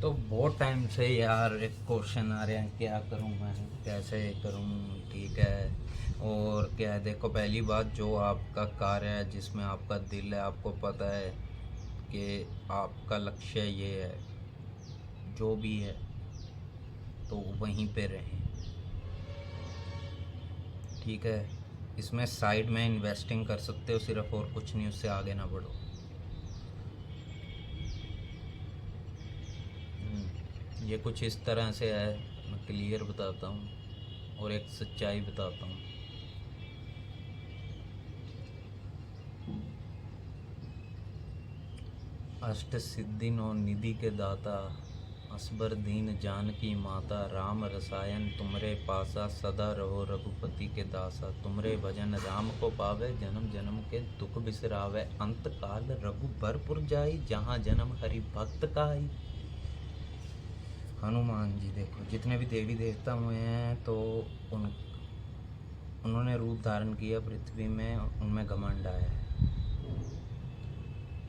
तो बहुत टाइम से यार एक क्वेश्चन आ रहे हैं, क्या करूं मैं, कैसे करूं, ठीक है। और क्या है, देखो पहली बात, जो आपका कार्य है जिसमें आपका दिल है, आपको पता है कि आपका लक्ष्य ये है, जो भी है तो वहीं पे रहें, ठीक है। इसमें साइड में इन्वेस्टिंग कर सकते हो सिर्फ, और कुछ नहीं, उससे आगे ना बढ़ो। ये कुछ इस तरह से है, मैं क्लियर बताता हूँ और एक सच्चाई बताता हूँ। अष्ट सिद्धि नौ निधि के दाता, असबर दीन जानकी माता, राम रसायन तुमरे पासा, सदा रहो रघुपति के दासा। तुमरे भजन राम को पावे, जन्म जन्म के दुख बिसरावे। अंत काल रघुबरपुर जाई, जहाँ जन्म हरि भक्त काई। हनुमान जी देखो, जितने भी देवी देवता हुए हैं तो उन्होंने रूप धारण किया पृथ्वी में, उनमें घमंड आया है।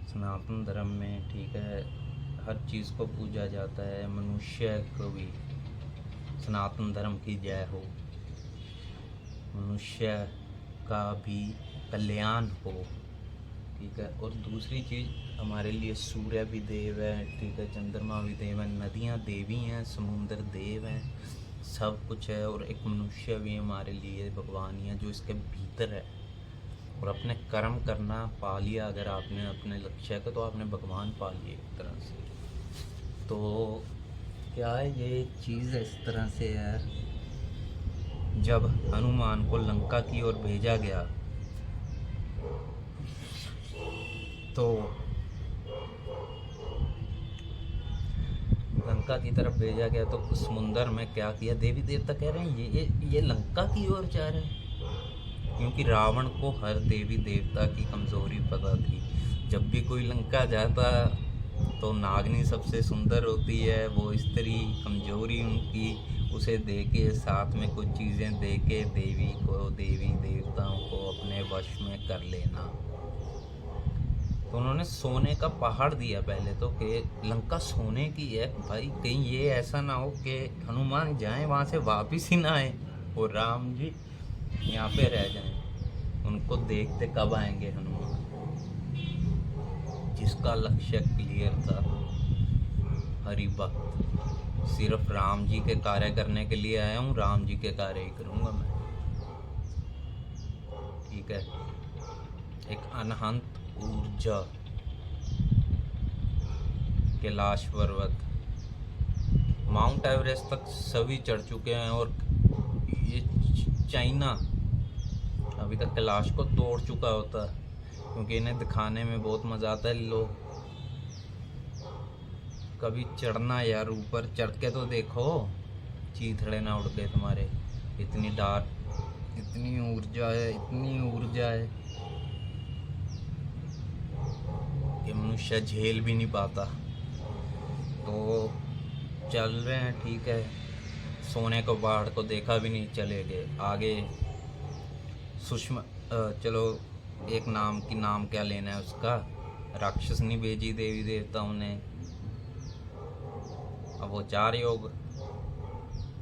सनातन धर्म में, ठीक है, हर चीज़ को पूजा जाता है, मनुष्य को भी। सनातन धर्म की जय हो, मनुष्य का भी कल्याण हो, ठीक है। और दूसरी चीज़, हमारे लिए सूर्य भी देव है, ठीक है, चंद्रमा भी देव है, नदियाँ देवी हैं, समुंदर देव हैं, सब कुछ है। और एक मनुष्य भी हमारे लिए भगवान ही है, जो इसके भीतर है। और अपने कर्म करना पा लिया अगर आपने अपने लक्ष्य का, तो आपने भगवान पा लिया एक तरह से। तो क्या है, ये चीज़ इस तरह से है, जब हनुमान को लंका की ओर भेजा गया तो लंका की तरफ भेजा गया तो उस समुंदर में क्या किया, देवी देवता कह रहे हैं ये लंका की ओर जा रहे हैं, क्योंकि रावण को हर देवी देवता की कमज़ोरी पता थी। जब भी कोई लंका जाता तो नागनी सबसे सुंदर होती है, वो स्त्री कमजोरी उनकी, उसे दे के साथ में कुछ चीज़ें दे के देवी देवताओं को अपने वश में कर लेना। तो उन्होंने सोने का पहाड़ दिया पहले तो, कि लंका सोने की है भाई, कहीं ये ऐसा ना हो कि हनुमान जाएं वहाँ से वापस ही ना आए और राम जी यहाँ पे रह जाएं। उनको देखते कब आएंगे हनुमान, जिसका लक्ष्य क्लियर था, हरि भक्त, सिर्फ राम जी के कार्य करने के लिए आया हूँ, राम जी के कार्य ही करूँगा मैं, ठीक है। एक अनहंत ऊर्जा, कैलाश पर्वत, माउंट एवरेस्ट तक सभी चढ़ चुके हैं, और ये चाइना अभी तक कैलाश को तोड़ चुका होता, क्योंकि इन्हें दिखाने में बहुत मज़ा आता है। लोग कभी चढ़ना यार, ऊपर चढ़ के तो देखो, चीथड़े ना उड़ गए तुम्हारे। इतनी डार्क, इतनी ऊर्जा है, इतनी ऊर्जा है कि मनुष्य झेल भी नहीं पाता। तो चल रहे हैं, ठीक है, सोने को पहाड़ को देखा भी नहीं, चले गए आगे। सुषमा, चलो, एक नाम की, नाम क्या लेना है उसका, राक्षसनी भेजी देवी देवताओं ने। अब वो चार योग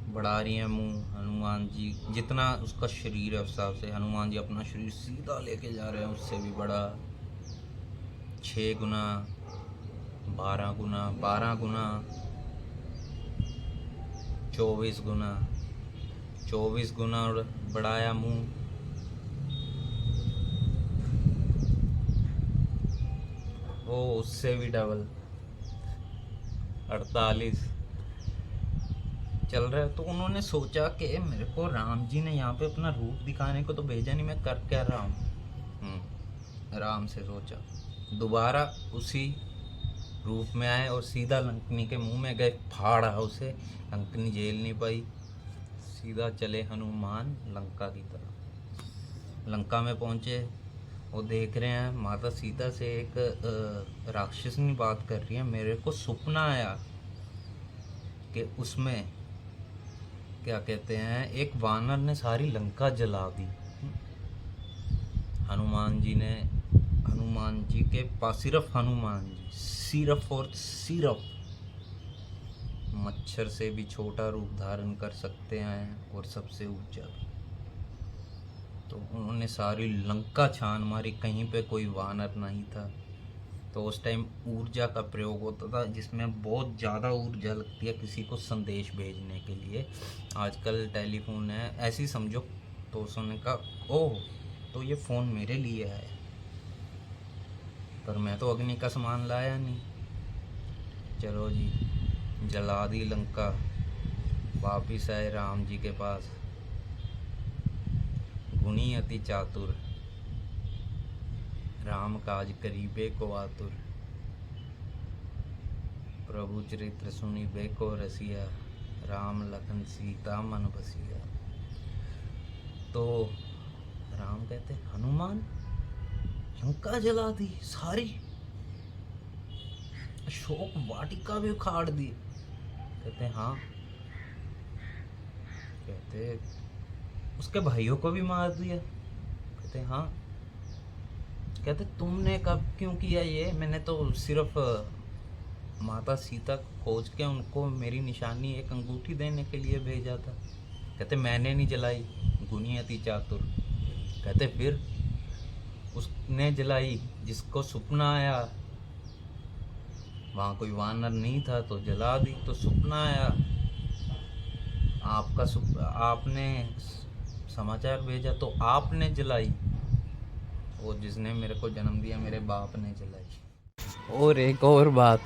बढ़ा रही हैं मुँह, हनुमान जी जितना उसका शरीर है उस हिसाब से हनुमान जी अपना शरीर सीधा लेके जा रहे हैं, उससे भी बड़ा, 6 गुना, 12 गुना, 12 गुना, 24 गुना, 24 गुना बढ़ाया मुँह। वो उससे भी डबल, 48 चल रहा है। तो उन्होंने सोचा कि मेरे को राम जी ने यहाँ पे अपना रूप दिखाने को तो भेजा नहीं, मैं कर क्या रहा हूँ। राम से सोचा, दोबारा उसी रूप में आए और सीधा लंकनी के मुंह में गए, फाड़ा उसे, लंकनी झेल नहीं पाई, सीधा चले हनुमान लंका की तरफ। लंका में पहुँचे, वो देख रहे हैं माता सीता से एक राक्षसनी बात कर रही है। मेरे को सपना आया कि उसमें क्या कहते हैं, एक वानर ने सारी लंका जला दी। हनुमान जी के पास, सिर्फ हनुमान जी, सिर्फ और सिर्फ मच्छर से भी छोटा रूप धारण कर सकते हैं और सबसे ऊंचा। तो उन्होंने सारी लंका छान मारी, कहीं पे कोई वानर नहीं था। तो उस टाइम ऊर्जा का प्रयोग होता था, जिसमें बहुत ज़्यादा ऊर्जा लगती है किसी को संदेश भेजने के लिए। आजकल टेलीफोन है, ऐसी समझो। तो उसने कहा ओह, तो ये फ़ोन मेरे लिए है, पर मैं तो अग्नि का सामान लाया नहीं। चलो जी, जला दी लंका, वापिस आए राम जी के पास। गुणी अति चातुर, राम काज करीबे को आतुर। प्रभु चरित्र सुनी बेको रसिया, राम लखन सीता मन बसिया। तो राम कहते हनुमान, लंका जला दी सारी, अशोक वाटिका भी उखाड़ दी। कहते हाँ। कहते उसके भाइयों को भी मार दिया। कहते हाँ। कहते तुमने कब क्यों किया ये? मैंने तो सिर्फ माता सीता को खोज के उनको मेरी निशानी एक अंगूठी देने के लिए भेजा था। कहते मैंने नहीं जलाई, गुनी अति चातुर। कहते फिर? उसने जलाई जिसको सपना आया, वहाँ कोई वानर नहीं था तो जला दी। तो सपना आया, आपने समाचार भेजा तो आपने जलाई। वो जिसने मेरे को जन्म दिया, मेरे बाप ने जलाई। और एक और बात,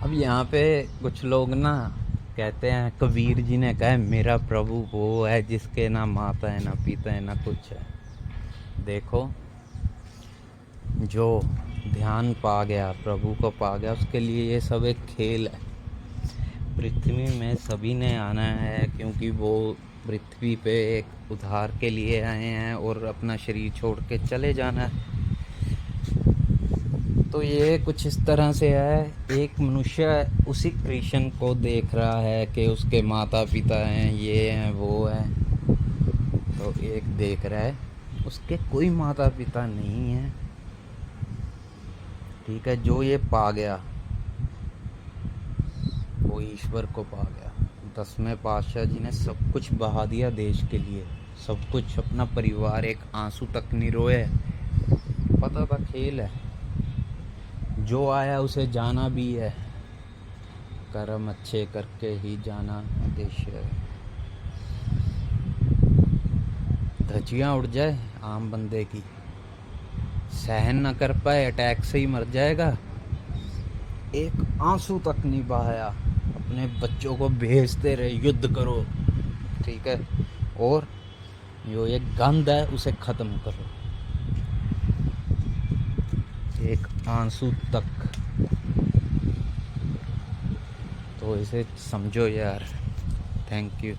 अब यहाँ पे कुछ लोग ना कहते हैं, कबीर जी ने कहा मेरा प्रभु वो है जिसके ना माता है ना पिता है ना कुछ है। देखो, जो ध्यान पा गया, प्रभु को पा गया, उसके लिए ये सब एक खेल है। पृथ्वी में सभी ने आना है, क्योंकि वो पृथ्वी पे एक उद्धार के लिए आए हैं और अपना शरीर छोड़ के चले जाना है। तो ये कुछ इस तरह से है, एक मनुष्य उसी कृष्ण को देख रहा है कि उसके माता पिता हैं, ये हैं वो हैं। तो एक देख रहा है उसके कोई माता पिता नहीं है, ठीक है। जो ये पा गया वो ईश्वर को पा गया। 10वें पातशाह जी ने सब कुछ बहा दिया देश के लिए, सब कुछ, अपना परिवार एक आंसू तक नहीं रोए। पता था खेल है, जो आया उसे जाना भी है, कर्म अच्छे करके ही जाना देश है। धज्जियाँ उड़ जाए आम बंदे की, सहन न कर पाए, अटैक से ही मर जाएगा। एक आंसू तक नहीं बहाया, अपने बच्चों को भेजते रहे युद्ध करो, ठीक है। और जो एक गंध है उसे खत्म करो, एक आंसू तक। तो इसे समझो यार। Thank you.